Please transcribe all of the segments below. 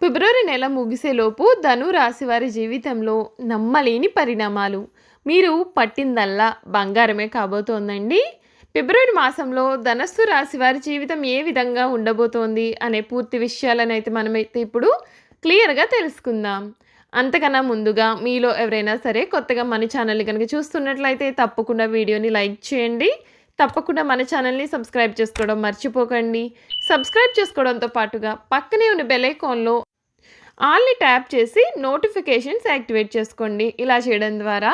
ఫిబ్రవరి నెల ముగిసేలోపు ధను రాశి వారి జీవితంలో నమ్మలేని పరిణామాలు. మీరు పట్టిందల్లా బంగారమే కాబోతోందండి. ఫిబ్రవరి మాసంలో ధనస్సు రాశి వారి జీవితం ఏ విధంగా ఉండబోతోంది అనే పూర్తి విషయాలనైతే మనమైతే ఇప్పుడు క్లియర్గా తెలుసుకుందాం. అంతకన్నా ముందుగా మీలో ఎవరైనా సరే కొత్తగా మన ఛానల్ని కనుక చూస్తున్నట్లయితే తప్పకుండా వీడియోని లైక్ చేయండి. తప్పకుండా మన ఛానల్ని సబ్స్క్రైబ్ చేసుకోవడం మర్చిపోకండి. సబ్స్క్రైబ్ చేసుకోవడంతో పాటుగా పక్కనే ఉన్న బెల్ ఐకాన్లో ఆల్ని ట్యాప్ చేసి నోటిఫికేషన్స్ యాక్టివేట్ చేసుకోండి. ఇలా చేయడం ద్వారా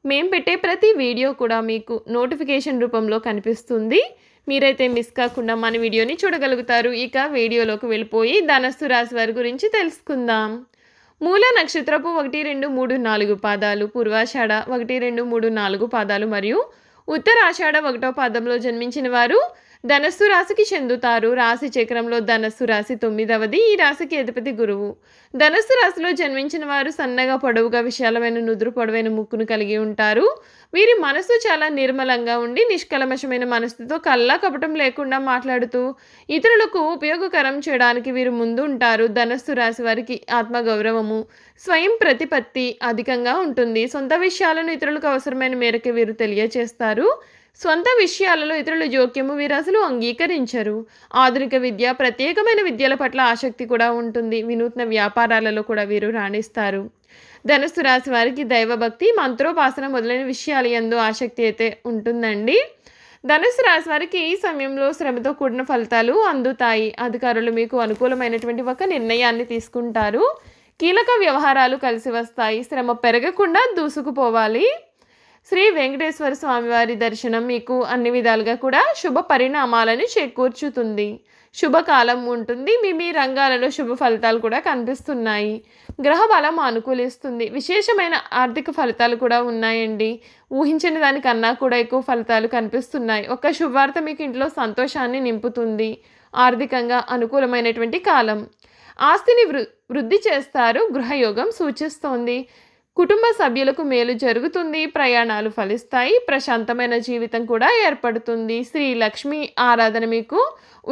మేము పెట్టే ప్రతి వీడియో కూడా మీకు నోటిఫికేషన్ రూపంలో కనిపిస్తుంది. మీరైతే మిస్ కాకుండా మన వీడియోని చూడగలుగుతారు. ఇక వీడియోలోకి వెళ్ళిపోయి ధనస్సు రాశి వారి గురించి తెలుసుకుందాం. మూల నక్షత్రపు 1, 2, 3, 4 పాదాలు, పూర్వాషాఢ 1, 2, 3, 4 పాదాలు మరియు ఉత్తరాషాఢ 1వ పాదంలో జన్మించిన వారు ధనస్సు రాశికి చెందుతారు. రాశి చక్రంలో ధనస్సు రాశి 9వది. ఈ రాశికి అధిపతి గురువు. ధనస్సు రాశిలో జన్మించిన వారు సన్నగా పొడవుగా విశాలమైన నుదురు పొడవైన ముక్కును కలిగి ఉంటారు. వీరి మనసు చాలా నిర్మలంగా ఉండి నిష్కల్మషమైన మనసుతో కల్లా కపటం లేకుండా మాట్లాడుతూ ఇతరులకు ఉపయోగకరం చేయడానికి వీరు ముందు ఉంటారు. ధనస్సు రాశి వారికి ఆత్మగౌరవము, స్వయం ప్రతిపత్తి అధికంగా ఉంటుంది. సొంత విషయాలను ఇతరులకు అవసరమైన మేరకు వీరు తెలియచేస్తారు. స్వంత విషయాలలో ఇతరుల జోక్యము వీరు అసలు అంగీకరించరు. ఆధునిక విద్య, ప్రత్యేకమైన విద్యల పట్ల ఆసక్తి కూడా ఉంటుంది. వినూత్న వ్యాపారాలలో కూడా వీరు రాణిస్తారు. ధనుస్సు రాశి వారికి దైవభక్తి, మంత్రోపాసన మొదలైన విషయాలు యందు ఆసక్తి అయితే ఉంటుందండి. ధనుస్సు రాశి వారికి ఈ సమయంలో శ్రమతో కూడిన ఫలితాలు అందుతాయి. అధికారులు మీకు అనుకూలమైనటువంటి ఒక నిర్ణయాన్ని తీసుకుంటారు. కీలక వ్యవహారాలు కలిసి వస్తాయి. శ్రమ పెరగకుండా దూసుకుపోవాలి. శ్రీ వెంకటేశ్వర స్వామివారి దర్శనం మీకు అన్ని విధాలుగా కూడా శుభ పరిణామాలను చేకూర్చుతుంది. శుభకాలం ఉంటుంది. మీ రంగాలలో శుభ ఫలితాలు కూడా కనిపిస్తున్నాయి. గ్రహ బలం అనుకూలిస్తుంది. విశేషమైన ఆర్థిక ఫలితాలు కూడా ఉన్నాయండి. ఊహించిన దానికన్నా కూడా ఎక్కువ ఫలితాలు కనిపిస్తున్నాయి. ఒక శుభవార్త మీకు ఇంట్లో సంతోషాన్ని నింపుతుంది. ఆర్థికంగా అనుకూలమైనటువంటి కాలం. ఆస్తిని వృద్ధి చేస్తారు. గృహయోగం సూచిస్తోంది. కుటుంబ సభ్యులకు మేలు జరుగుతుంది. ప్రయాణాలు ఫలిస్తాయి. ప్రశాంతమైన జీవితం కూడా ఏర్పడుతుంది. శ్రీ లక్ష్మి ఆరాధన మీకు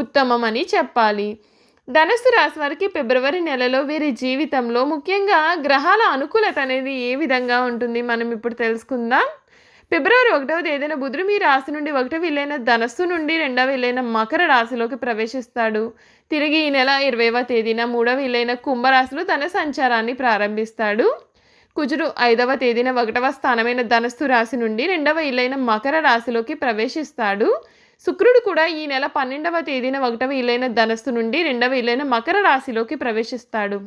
ఉత్తమం అని చెప్పాలి. ధనుస్సు రాశి వారికి ఫిబ్రవరి నెలలో వీరి జీవితంలో ముఖ్యంగా గ్రహాల అనుకూలత అనేది ఏ విధంగా ఉంటుంది మనం ఇప్పుడు తెలుసుకుందాం. ఫిబ్రవరి 1వ తేదీన బుధుడు మీ రాశి నుండి 1వ ఇల్లైన ధనస్సు నుండి 2వ ఇల్లైన మకర రాశిలోకి ప్రవేశిస్తాడు. తిరిగి ఈ నెల 20వ తేదీన 3వ ఇల్లైన కుంభరాశిలో తన సంచారాన్ని ప్రారంభిస్తాడు. కుజుడు 5వ తేదీన 1వ స్థానమైన ధనస్సు రాశి నుండి 2వ ఇల్లైన మకర రాశిలోకి ప్రవేశిస్తాడు. శుక్రుడు కూడా ఈ నెల 12వ తేదీన 1వ ఇల్లైన ధనస్సు నుండి 2వ ఇల్లైన మకర రాశిలోకి ప్రవేశిస్తాడు.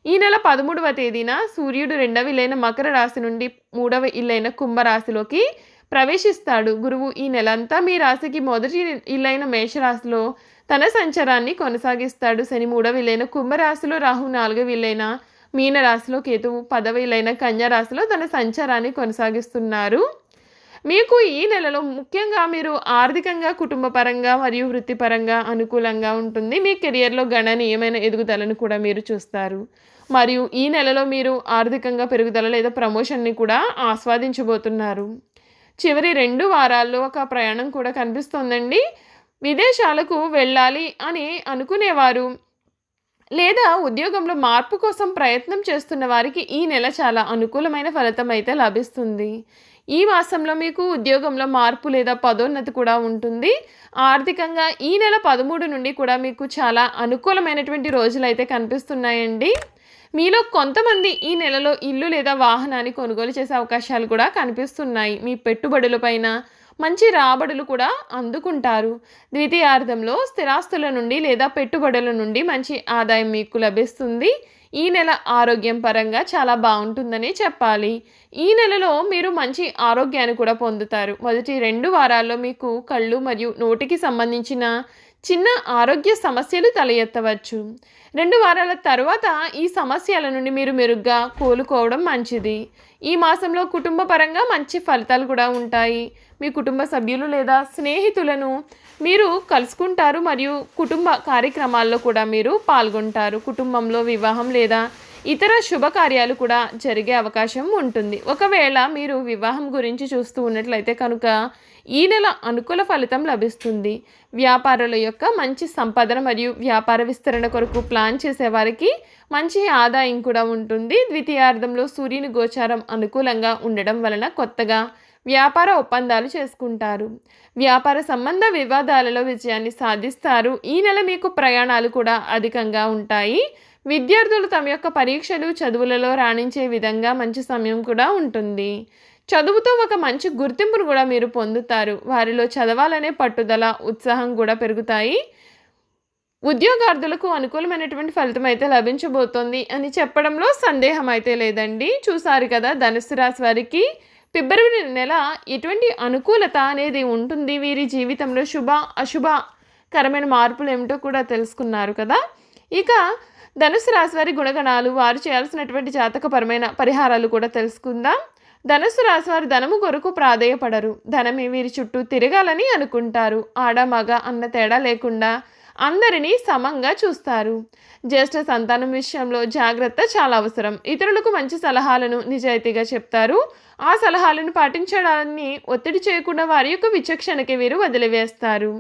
ఈ నెల 13వ తేదీన సూర్యుడు 2వ ఇల్లైన మకర రాశి నుండి 3వ ఇల్లైన కుంభరాశిలోకి ప్రవేశిస్తాడు. గురువు ఈ నెలంతా మీ రాశికి మొదటి ఇల్లైన మేషరాశిలో తన సంచారాన్ని కొనసాగిస్తాడు. శని 3వ ఇల్లైన కుంభరాశిలో, రాహు 4వ ఇల్లైన మీనరాశిలో, కేతువు 10వ ఇల్లైన కన్యా రాశిలో తన సంచారాన్ని కొనసాగిస్తున్నారు. మీకు ఈ నెలలో ముఖ్యంగా మీరు ఆర్థికంగా, కుటుంబపరంగా మరియు వృత్తిపరంగా అనుకూలంగా ఉంటుంది. మీ కెరియర్లో గణనీయమైన ఎదుగుదలను కూడా మీరు చూస్తారు. మరియు ఈ నెలలో మీరు ఆర్థికంగా పెరుగుదల లేదా ప్రమోషన్ని కూడా ఆస్వాదించబోతున్నారు. చివరి 2 వారాల్లో ఒక ప్రయాణం కూడా కనిపిస్తోందండి. విదేశాలకు వెళ్ళాలి అని అనుకునేవారు లేదా ఉద్యోగంలో మార్పు కోసం ప్రయత్నం చేస్తున్న వారికి ఈ నెల చాలా అనుకూలమైన ఫలితం అయితే లభిస్తుంది. ఈ మాసంలో మీకు ఉద్యోగంలో మార్పు లేదా పదోన్నతి కూడా ఉంటుంది. ఆర్థికంగా ఈ నెల 13 నుండి కూడా మీకు చాలా అనుకూలమైనటువంటి రోజులు అయితే కనిపిస్తున్నాయండి. మీలో కొంతమంది ఈ నెలలో ఇల్లు లేదా వాహనాన్ని కొనుగోలు చేసే అవకాశాలు కూడా కనిపిస్తున్నాయి. మీ పెట్టుబడులపైన మంచి రాబడులు కూడా అందుకుంటారు. ద్వితీయార్థంలో స్థిరాస్తుల నుండి లేదా పెట్టుబడుల నుండి మంచి ఆదాయం మీకు లభిస్తుంది. ఈ నెల ఆరోగ్యం పరంగా చాలా బాగుంటుందని చెప్పాలి. ఈ నెలలో మీరు మంచి ఆరోగ్యాన్ని కూడా పొందుతారు. మొదటి 2 వారాల్లో మీకు కళ్ళు మరియు నోటికి సంబంధించిన చిన్న ఆరోగ్య సమస్యలు తలెత్తవచ్చు. 2 వారాల తర్వాత ఈ సమస్యల నుండి మీరు మెరుగ్గా కోలుకోవడం మంచిది. ఈ మాసంలో కుటుంబ పరంగా మంచి ఫలితాలు కూడా ఉంటాయి. మీ కుటుంబ సభ్యులు లేదా స్నేహితులను మీరు కలుసుకుంటారు మరియు కుటుంబ కార్యక్రమాల్లో కూడా మీరు పాల్గొంటారు. కుటుంబంలో వివాహం లేదా ఇతర శుభకార్యాలు కూడా జరిగే అవకాశం ఉంటుంది. ఒకవేళ మీరు వివాహం గురించి చూస్తూ ఉన్నట్లయితే కనుక ఈ నెల అనుకూల ఫలితం లభిస్తుంది. వ్యాపారుల యొక్క మంచి సంపాదన మరియు వ్యాపార విస్తరణ కొరకు ప్లాన్ చేసేవారికి మంచి ఆదాయం కూడా ఉంటుంది. ద్వితీయార్థంలో సూర్యుని గోచారం అనుకూలంగా ఉండడం వలన కొత్తగా వ్యాపార ఒప్పందాలు చేసుకుంటారు. వ్యాపార సంబంధ వివాదాలలో విజయాన్ని సాధిస్తారు. ఈ నెల మీకు ప్రయాణాలు కూడా అధికంగా ఉంటాయి. విద్యార్థులు తమ యొక్క పరీక్షలు చదువులలో రాణించే విధంగా మంచి సమయం కూడా ఉంటుంది. చదువుతో ఒక మంచి గుర్తింపును కూడా మీరు పొందుతారు. వారిలో చదవాలనే పట్టుదల ఉత్సాహం కూడా పెరుగుతాయి. ఉద్యోగార్థులకు అనుకూలమైనటువంటి ఫలితం అయితే లభించబోతోంది అని చెప్పడంలో సందేహం అయితే లేదండి. చూసారు కదా ధనుస్సు రాశి వారికి ఫిబ్రవరి నెల ఎటువంటి అనుకూలత అనేది ఉంటుంది, వీరి జీవితంలో శుభ అశుభకరమైన మార్పులు ఏమిటో కూడా తెలుసుకున్నారు కదా. ఇక ధనుస్సు రాశి వారి గుణగణాలు, వారు చేయాల్సినటువంటి జాతకపరమైన పరిహారాలు కూడా తెలుసుకుందాం. ధనుస్సు రాశి వారు ధనము కొరకు ప్రాధేయపడరు. ధనమే వీరి చుట్టూ తిరగాలని అనుకుంటారు. ఆడ మగ అన్న తేడా లేకుండా అందరినీ సమంగా చూస్తారు. జ్యేష్ఠ సంతానం విషయంలో జాగ్రత్త చాలా అవసరం. ఇతరులకు మంచి సలహాలను నిజాయితీగా చెప్తారు. ఆ సలహాలను పాటించడాన్ని ఒత్తిడి చేయకుండా వారి యొక్క విచక్షణకి వీరు వదిలివేస్తారు.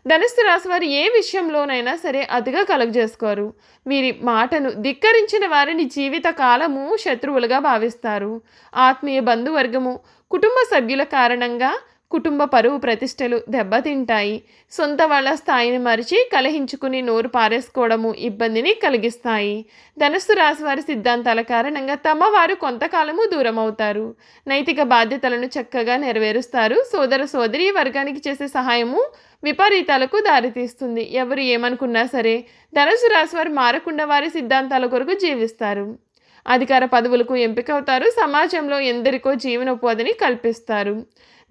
ధనుస్సు రాశి వారు ఏ విషయంలోనైనా సరే అతిగా కలుగజేసుకోరు. వీరి మాటను ధిక్కరించిన వారిని జీవిత కాలము శత్రువులుగా భావిస్తారు. ఆత్మీయ బంధువర్గము, కుటుంబ సభ్యుల కారణంగా కుటుంబ పరువు ప్రతిష్టలు దెబ్బతింటాయి. సొంత వాళ్ళ స్థాయిని మరిచి కలహించుకుని నోరు పారేసుకోవడము ఇబ్బందిని కలిగిస్తాయి. ధనుస్సు రాశి వారి సిద్ధాంతాల కారణంగా తమ వారు కొంతకాలము దూరం అవుతారు. నైతిక బాధ్యతలను చక్కగా నెరవేరుస్తారు. సోదర సోదరి వర్గానికి చేసే సహాయము విపరీతాలకు దారితీస్తుంది. ఎవరు ఏమనుకున్నా సరే ధనుస్సు రాశి వారు మారకుండా వారి సిద్ధాంతాల కొరకు జీవిస్తారు. అధికార పదవులకు ఎంపికవుతారు. సమాజంలో ఎందరికో జీవనోపాధిని కల్పిస్తారు.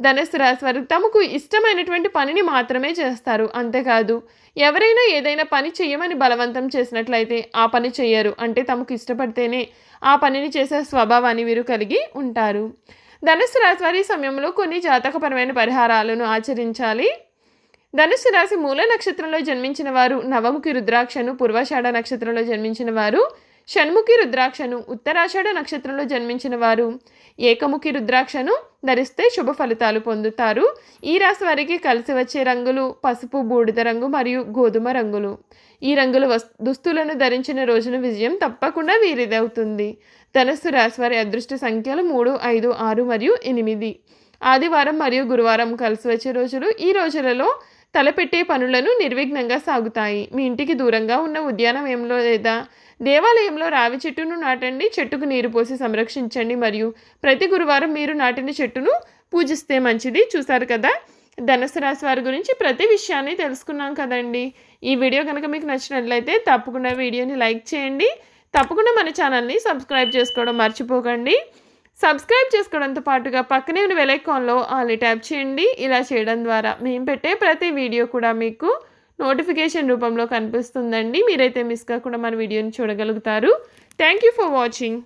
ధనుస్సు రాశి వారు తమకు ఇష్టమైనటువంటి పనిని మాత్రమే చేస్తారు. అంతేకాదు ఎవరైనా ఏదైనా పని చేయమని బలవంతం చేసినట్లయితే ఆ పని చెయ్యరు. అంటే తమకు ఇష్టపడితేనే ఆ పనిని చేసే స్వభావాన్ని వీరు కలిగి ఉంటారు. ధనుస్సు రాశి వారి సమయంలో కొన్ని జాతకపరమైన పరిహారాలను ఆచరించాలి. ధనుస్సు రాశి మూల నక్షత్రంలో జన్మించిన వారు నవముఖి రుద్రాక్షను, పూర్వాషాఢ నక్షత్రంలో జన్మించిన వారు షణ్ముఖి రుద్రాక్షను, ఉత్తరాషాఢ నక్షత్రంలో జన్మించిన వారు ఏకముఖి రుద్రాక్షను ధరిస్తే శుభ ఫలితాలు పొందుతారు. ఈ రాశి వారికి కలిసి వచ్చే రంగులు పసుపు, బూడిద రంగు మరియు గోధుమ రంగులు. ఈ రంగుల దుస్తులను ధరించిన రోజున విజయం తప్పకుండా వీరిదవుతుంది. ధనుస్సు రాశి వారి అదృష్ట సంఖ్యలు 3, 5, 6 మరియు 8. ఆదివారం మరియు గురువారం కలిసి వచ్చే రోజులు. ఈ రోజులలో తలపెట్టే పనులను నిర్విఘ్నంగా సాగుతాయి. మీ ఇంటికి దూరంగా ఉన్న ఉద్యానవనంలో లేదా దేవాలయంలో రావి చెట్టును నాటండి. చెట్టుకు నీరు పోసి సంరక్షించండి మరియు ప్రతి గురువారం మీరు నాటిన చెట్టును పూజిస్తే మంచిది. చూసారు కదా ధనుస్సు రాశి వారి గురించి ప్రతి విషయాన్ని తెలుసుకున్నాం కదండి. ఈ వీడియో కనుక మీకు నచ్చినట్లయితే తప్పకుండా వీడియోని లైక్ చేయండి. తప్పకుండా మన ఛానల్ని సబ్స్క్రైబ్ చేసుకోవడం మర్చిపోకండి. సబ్స్క్రైబ్ చేసుకోవడంతో పాటుగా పక్కనే ఉన్న బెల్ ఐకాన్లో ఆల్ ట్యాప్ చేయండి. ఇలా చేయడం ద్వారా మేము పెట్టే ప్రతి వీడియో కూడా మీకు నోటిఫికేషన్ రూపంలో కనిపిస్తుందండి. మీరైతే మిస్ కాకుండా మన వీడియోని చూడగలుగుతారు. Thank you for watching.